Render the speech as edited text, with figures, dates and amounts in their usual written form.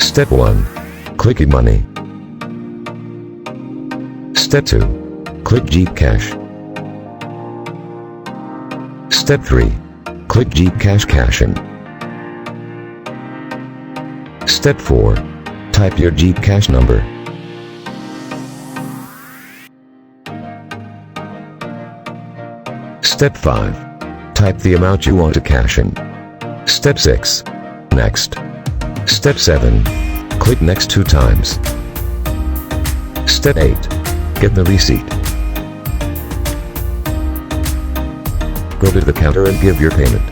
Step 1. Click e-money. Step 2. Click GCash. Step 3. Click GCash Cash-in. Step 4. Type your GCash number. Step 5. Type the amount you want to cash in. Step 6. Next. Step 7. Click Next 2 times. Step 8. Get the receipt. Go to the counter and give your payment.